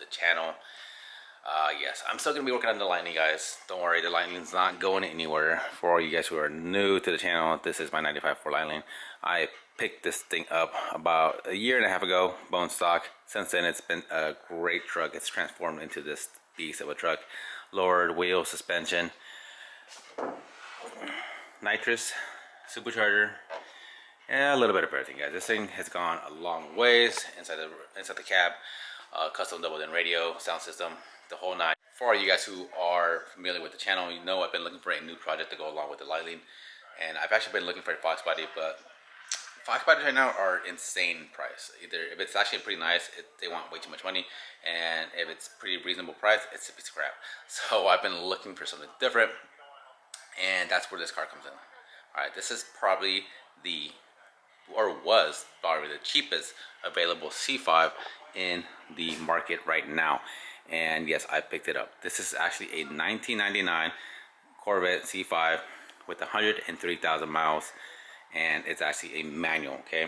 channel. Yes, I'm still gonna be working on the Lightning, guys. Don't worry, the Lightning's not going anywhere. For all you guys who are new to the channel, this is my 95 Ford Lightning. I picked this thing up about a year and a half ago, bone stock. Since then, it's been a great truck. It's transformed into this beast of a truck. Lowered wheel suspension, nitrous, supercharger, and a little bit of everything, guys. This thing has gone a long ways inside the cab. Custom double-in radio, sound system, the whole nine. For you guys who are familiar with the channel, you know I've been looking for a new project to go along with the Lightning, and I've actually been looking for a Fox body, but Fox bodies right now are insane price. Either if it's actually pretty nice, they want way too much money, and if it's pretty reasonable price, it's a piece of crap. So I've been looking for something different, and that's where this car comes in. All right, this is probably was probably the cheapest available C5 in the market right now, and yes, I picked it up. This is actually a 1999 Corvette C5 with 103,000 miles, and it's actually a manual. Okay,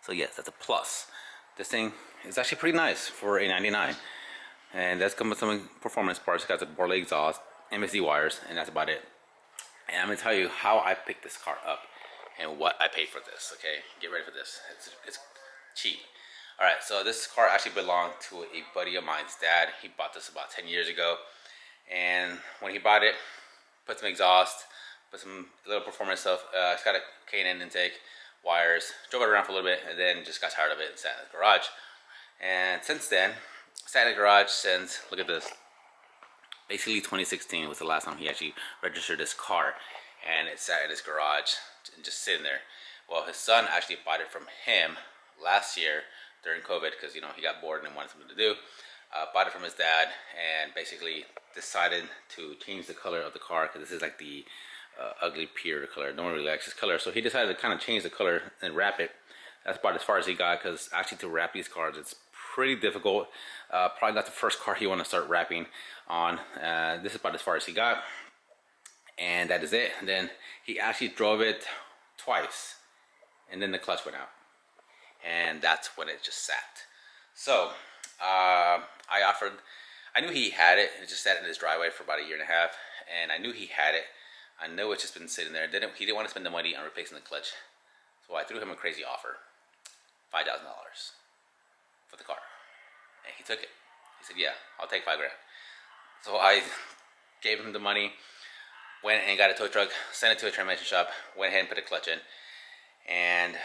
so yes, that's a plus. This thing is actually pretty nice for a 99, and that's come with some performance parts. It got the Borley exhaust, MSD wires, and that's about it. And I'm gonna tell you how I picked this car up and what I paid for this. Okay, get ready for this. It's cheap. All right, so this car actually belonged to a buddy of mine's dad. He bought this about 10 years ago, and when he bought it, put some exhaust, put some little performance stuff. It's got a K&N intake, wires, drove it around for a little bit, and then just got tired of it and sat in the garage. And since then, sat in the garage since, look at this, basically 2016 was the last time he actually registered this car, and it sat in his garage and just sitting there. Well, his son actually bought it from him last year during COVID, because, you know, he got bored and wanted something to do. Bought it from his dad, and basically decided to change the color of the car, because this is like the ugly pear color. No one really likes this color, so he decided to kind of change the color and wrap it. That's about as far as he got, because actually to wrap these cars, it's pretty difficult. Probably not the first car you want to start wrapping on. This is about as far as he got, and that is it. And then he actually drove it twice, and then the clutch went out, and that's when it just sat. So I knew he had it. It just sat in his driveway for about a year and a half, and I knew he had it. I know it's just been sitting there. He didn't want to spend the money on replacing the clutch, so I threw him a crazy offer, $5,000 for the car, and he took it. He said, "Yeah, I'll take $5,000." So I gave him the money, went and got a tow truck, sent it to a transmission shop, went ahead and put a clutch in, and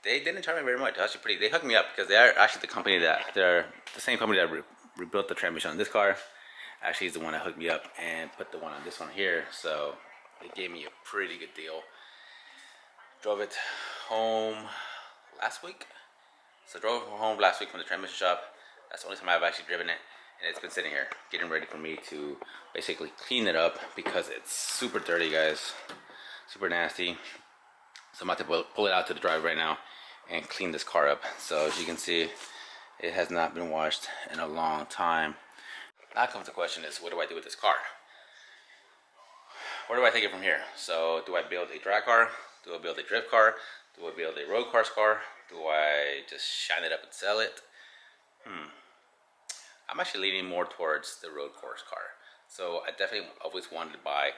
they didn't charge me very much. Actually, they hooked me up, because they are actually they're the same company that rebuilt the transmission on this car. Actually, is the one that hooked me up and put the one on this one here. So they gave me a pretty good deal. Drove it home last week. So drove home last week from the transmission shop. That's the only time I've actually driven it, and it's been sitting here getting ready for me to basically clean it up, because it's super dirty, guys, super nasty. So I'm about to pull it out to the drive right now and clean this car up. So as you can see, it has not been washed in a long time. Now comes the question is, what do I do with this car? Where do I take it from here? So do I build a drag car? Do I build a drift car? Do I build a road course car? Do I just shine it up and sell it? I'm actually leaning more towards the road course car. So I definitely always wanted to buy,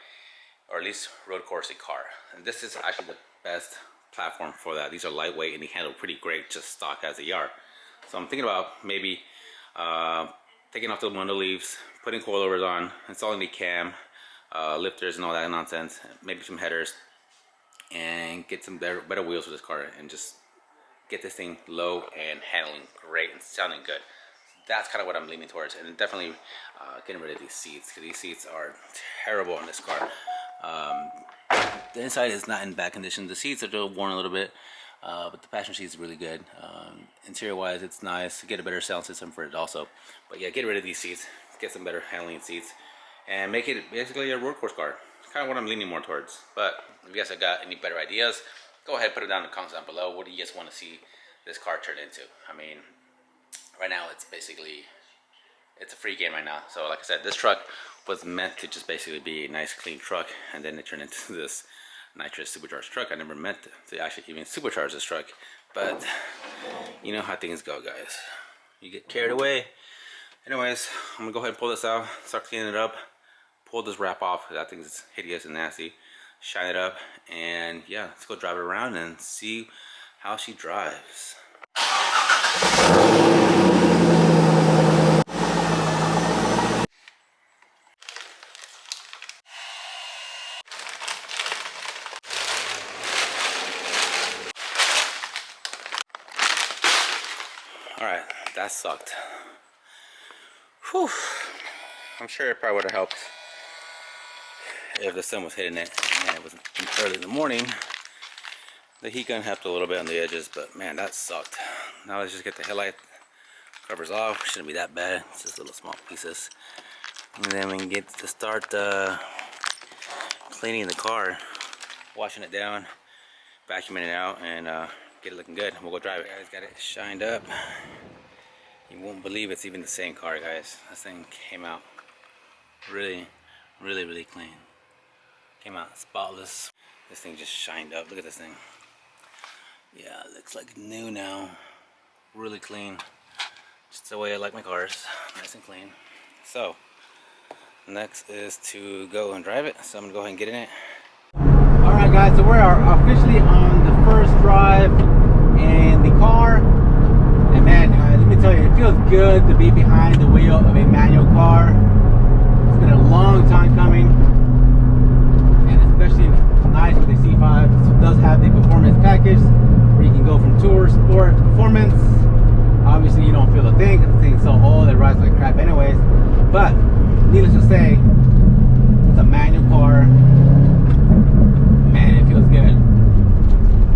or at least road course a car. And this is actually the best platform for that. These are lightweight and they handle pretty great just stock as they are. So I'm thinking about maybe taking off the window leaves, putting coilovers on, installing the cam, lifters and all that nonsense, maybe some headers, and get some better wheels for this car, and just get this thing low and handling great and sounding good. That's kind of what I'm leaning towards, and definitely getting rid of these seats, because these seats are terrible on this car. The inside is not in bad condition. The seats are still worn a little bit, but the passenger seat is really good. Interior wise, it's nice. Get a better sound system for it also. But yeah, get rid of these seats, get some better handling seats, and make it basically a road course car. It's kind of what I'm leaning more towards. But if you guys have got any better ideas, go ahead, put it down in the comments down below. What do you guys want to see this car turn into? I mean, right now it's basically, it's a free game right now. So like I said, this truck was meant to just basically be a nice clean truck, and then it turned into this nitrous supercharged truck. I never meant to actually even supercharge this truck, but you know how things go, guys. You get carried away, Anyways, I'm gonna go ahead and pull this out, start cleaning it up, pull this wrap off. That thing is hideous and nasty. Shine it up, and yeah, let's go drive it around and see how she drives. Alright, that sucked. Whew. I'm sure it probably would have helped if the sun was hitting it and it was early in the morning. The heat gun helped a little bit on the edges, but man, that sucked. Now let's just get the headlight covers off. Shouldn't be that bad. It's just little small pieces. And then we can get to start cleaning the car, washing it down, vacuuming it out, and get it looking good. We'll go drive it. Guys, got it shined up. You won't believe it's even the same car, guys. This thing came out really clean. Came out spotless. This thing just shined up. Look at this thing. Yeah, it looks like new now. Really clean. Just the way I like my cars. Nice and clean. So, next is to go and drive it. So I'm gonna go ahead and get in it. Alright guys, so we are officially on the first drive in the car. And man, let me tell you, it feels good to be behind the wheel of a manual car. It's been a long time coming. And especially nice with the C5. It does have the performance package where you can go from tour, sport, performance. Obviously you don't feel a thing because the thing's so old, it rides like crap anyways. But needless to say, it's a manual car. Man, it feels good.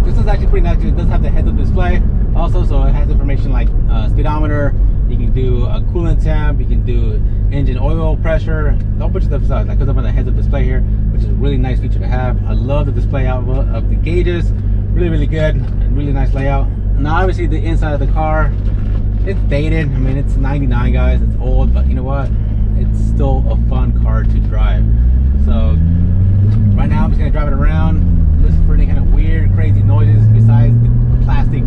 This is actually pretty nice. It does have the heads-up display also, so it has information like speedometer. You can do a coolant temp, you can do engine oil pressure, a whole bunch of stuff that comes up on the heads-up display here, which is a really nice feature to have. I love the display out of the gauges. Really good and really nice layout. Now obviously the inside of the car, it's dated. I mean, it's 99 guys, it's old, but you know what, it's still a fun car to drive. So right now I'm just gonna drive it around, listen for any kind of weird crazy noises besides the plastic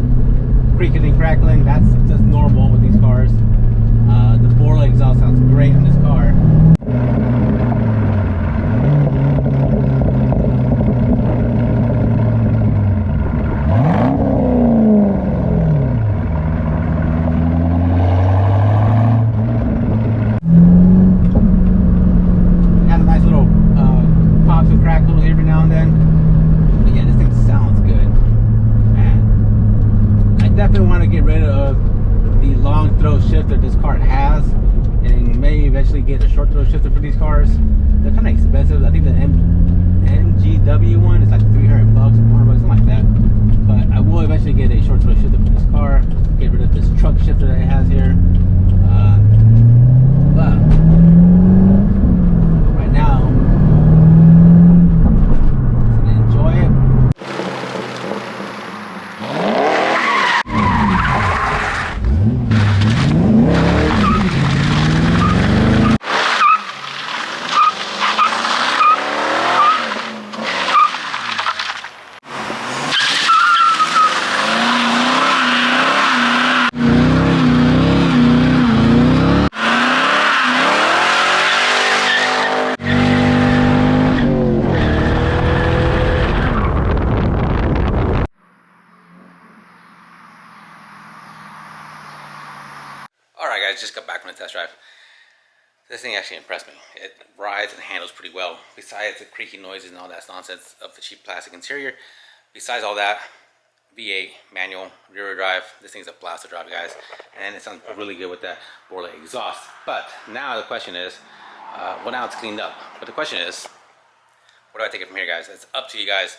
creaking and crackling. That's just normal with these cars. The Borla exhaust sounds great on this car. Get a short throw shifter for these cars. They're kind of expensive. I think the MGW one is like 300 bucks or 400 bucks, something like that. But I will eventually get a short throw shifter for this car. Get rid of this truck shifter that it has here. But right now, I'm gonna enjoy it. Alright guys, just got back from the test drive. This thing actually impressed me. It rides and handles pretty well. Besides the creaky noises and all that nonsense of the cheap plastic interior, besides all that, V8 manual rear drive. This thing's a blast to drive, guys, and it sounds really good with that Borla exhaust. But now the question is, well, now it's cleaned up. But the question is, where do I take it from here, guys? It's up to you guys.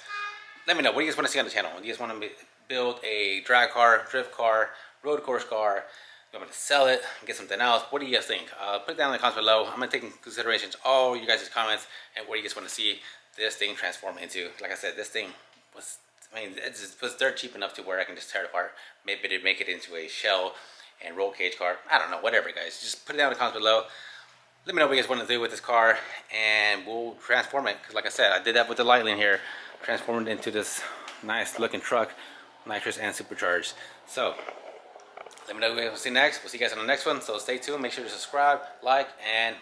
Let me know. What do you guys want to see on the channel? Do you guys want to build a drag car, drift car, road course car? You want me to sell it, get something else? What do you guys think? Put it down in the comments below. I'm going to take into consideration all you guys' comments and what you guys want to see this thing transform into. Like I said, this thing was, I mean, it was dirt cheap enough to where I can just tear it apart. Maybe to make it into a shell and roll cage car. I don't know, whatever, guys. Just put it down in the comments below. Let me know what you guys want to do with this car, and we'll transform it. Because like I said, I did that with the Lightning here. Transformed it into this nice looking truck, nitrous and supercharged. So Let me know what you want to see next. We'll see you guys on the next one. So stay tuned. Make sure to subscribe, like, and